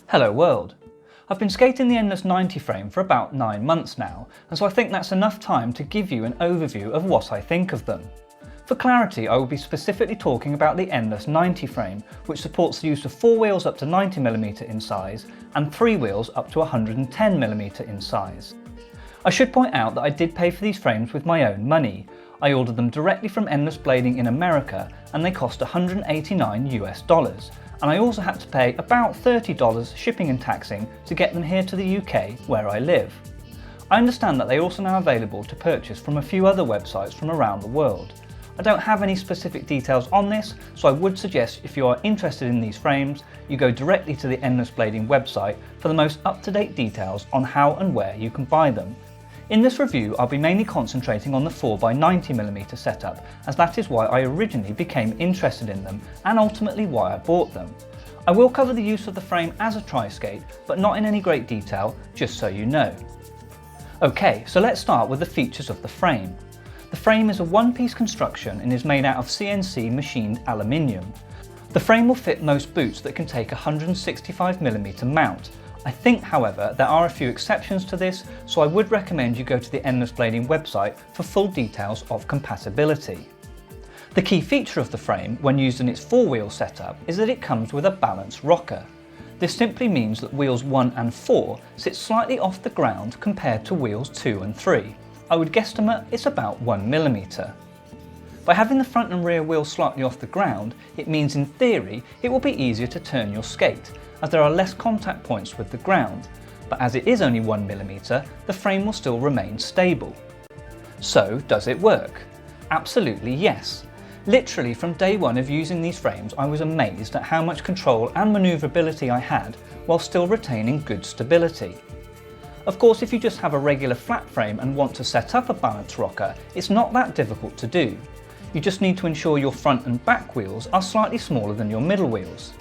Hello world! I've been skating the Endless 90 frame for about 9 months now, and so I think that's enough time to give you an overview of what I think of them. For clarity, I will be specifically talking about the Endless 90 frame, which supports the use of 4 wheels up to 90mm in size and 3 wheels up to 110mm in size. I should point out that I did pay for these frames with my own money. I ordered them directly from Endless Blading in America and they cost $189 US, and I also had to pay about $30 shipping and taxing to get them here to the UK where I live. I understand that they are also now available to purchase from a few other websites from around the world. I don't have any specific details on this, so I would suggest if you are interested in these frames, you go directly to the Endless Blading website for the most up-to-date details on how and where you can buy them. In this review, I'll be mainly concentrating on the 4x90mm setup, as that is why I originally became interested in them and ultimately why I bought them. I will cover the use of the frame as a Triskate, but not in any great detail, just so you know. Okay, so let's start with the features of the frame. The frame is a one-piece construction and is made out of CNC machined aluminium. The frame will fit most boots that can take a 165mm mount. I think, however, there are a few exceptions to this, so I would recommend you go to the Endless Blading website for full details of compatibility. The key feature of the frame, when used in its 4-wheel setup, is that it comes with a balance rocker. This simply means that wheels 1 and 4 sit slightly off the ground compared to wheels 2 and 3. I would guesstimate it's about 1mm. By having the front and rear wheels slightly off the ground, it means in theory it will be easier to turn your skate, as there are less contact points with the ground, but as it is only 1mm, the frame will still remain stable. So, does it work? Absolutely yes. Literally from day one of using these frames, I was amazed at how much control and manoeuvrability I had while still retaining good stability. Of course, if you just have a regular flat frame and want to set up a balance rocker, it's not that difficult to do. You just need to ensure your front and back wheels are slightly smaller than your middle wheels.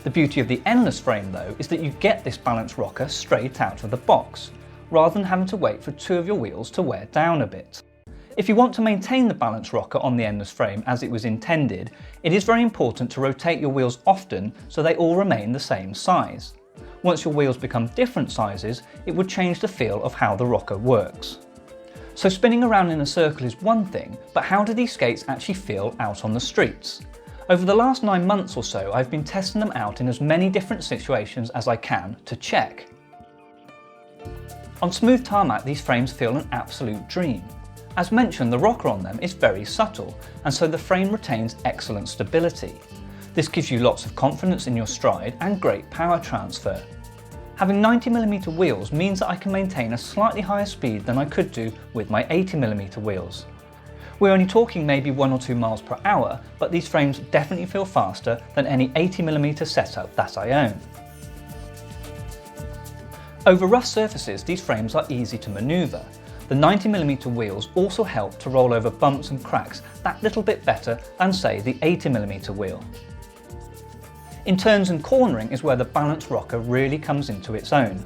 The beauty of the Endless frame though is that you get this balance rocker straight out of the box, rather than having to wait for 2 of your wheels to wear down a bit. If you want to maintain the balance rocker on the Endless frame as it was intended, it is very important to rotate your wheels often so they all remain the same size. Once your wheels become different sizes, it would change the feel of how the rocker works. So spinning around in a circle is one thing, but how do these skates actually feel out on the streets? Over the last 9 months or so, I've been testing them out in as many different situations as I can to check. On smooth tarmac, these frames feel an absolute dream. As mentioned, the rocker on them is very subtle, and so the frame retains excellent stability. This gives you lots of confidence in your stride and great power transfer. Having 90mm wheels means that I can maintain a slightly higher speed than I could do with my 80mm wheels. We're only talking maybe 1 or 2 miles per hour, but these frames definitely feel faster than any 80mm setup that I own. Over rough surfaces, these frames are easy to manoeuvre. The 90mm wheels also help to roll over bumps and cracks that little bit better than, say, the 80mm wheel. In turns and cornering is where the balance rocker really comes into its own.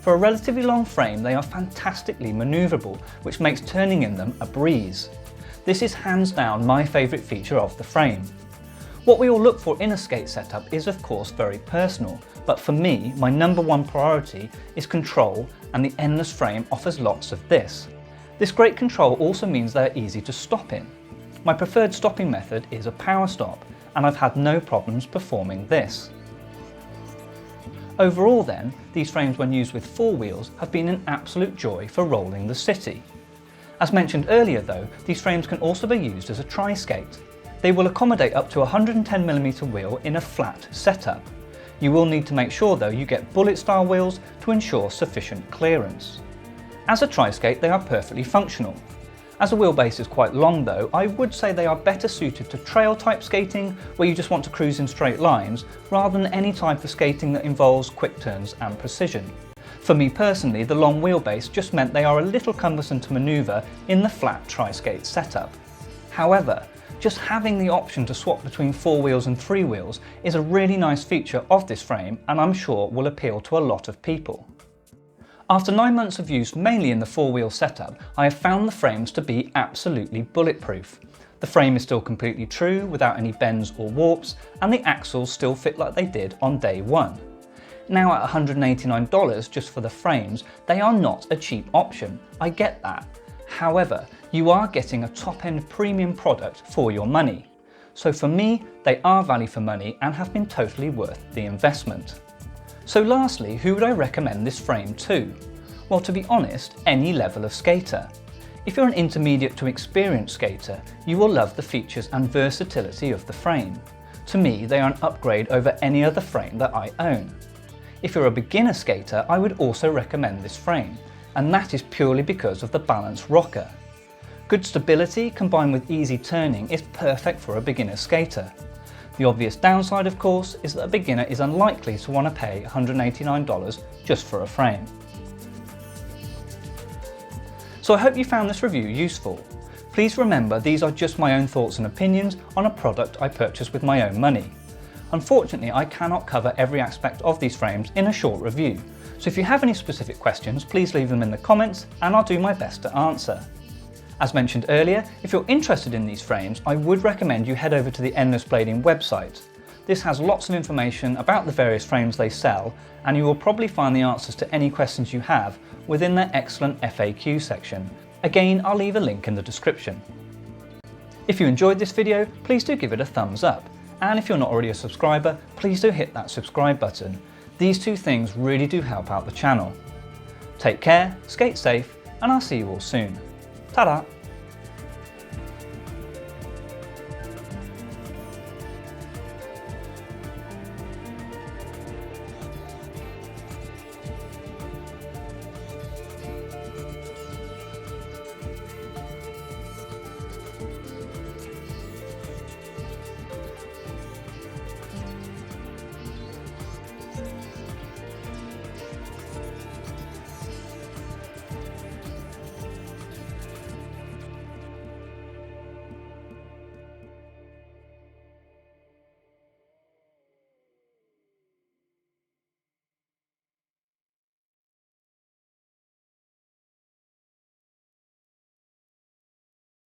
For a relatively long frame, they are fantastically manoeuvrable, which makes turning in them a breeze. This is hands down my favourite feature of the frame. What we all look for in a skate setup is of course very personal, but for me, my number one priority is control, and the Endless frame offers lots of this. This great control also means they are easy to stop in. My preferred stopping method is a power stop, and I've had no problems performing this. Overall then, these frames when used with 4 wheels have been an absolute joy for rolling the city. As mentioned earlier though, these frames can also be used as a Triskate. They will accommodate up to a 110mm wheel in a flat setup. You will need to make sure though you get bullet style wheels to ensure sufficient clearance. As a Triskate they are perfectly functional. As a wheelbase is quite long though, I would say they are better suited to trail type skating where you just want to cruise in straight lines rather than any type of skating that involves quick turns and precision. For me personally, the long wheelbase just meant they are a little cumbersome to manoeuvre in the flat Triskate setup. However, just having the option to swap between 4 wheels and 3 wheels is a really nice feature of this frame and I'm sure will appeal to a lot of people. After 9 months of use mainly in the 4-wheel setup, I have found the frames to be absolutely bulletproof. The frame is still completely true without any bends or warps, and the axles still fit like they did on day one. Now at $189 just for the frames, they are not a cheap option, I get that. However, you are getting a top-end premium product for your money. So for me, they are value for money and have been totally worth the investment. So lastly, who would I recommend this frame to? Well, to be honest, any level of skater. If you're an intermediate to experienced skater, you will love the features and versatility of the frame. To me, they are an upgrade over any other frame that I own. If you're a beginner skater, I would also recommend this frame, and that is purely because of the balanced rocker. Good stability combined with easy turning is perfect for a beginner skater. The obvious downside, of course, is that a beginner is unlikely to want to pay $189 just for a frame. So I hope you found this review useful. Please remember these are just my own thoughts and opinions on a product I purchased with my own money. Unfortunately, I cannot cover every aspect of these frames in a short review, so if you have any specific questions, please leave them in the comments and I'll do my best to answer. As mentioned earlier, if you're interested in these frames, I would recommend you head over to the Endless Blading website. This has lots of information about the various frames they sell, and you will probably find the answers to any questions you have within their excellent FAQ section. Again, I'll leave a link in the description. If you enjoyed this video, please do give it a thumbs up. And if you're not already a subscriber, please do hit that subscribe button. These two things really do help out the channel. Take care, skate safe, and I'll see you all soon. Ta-da!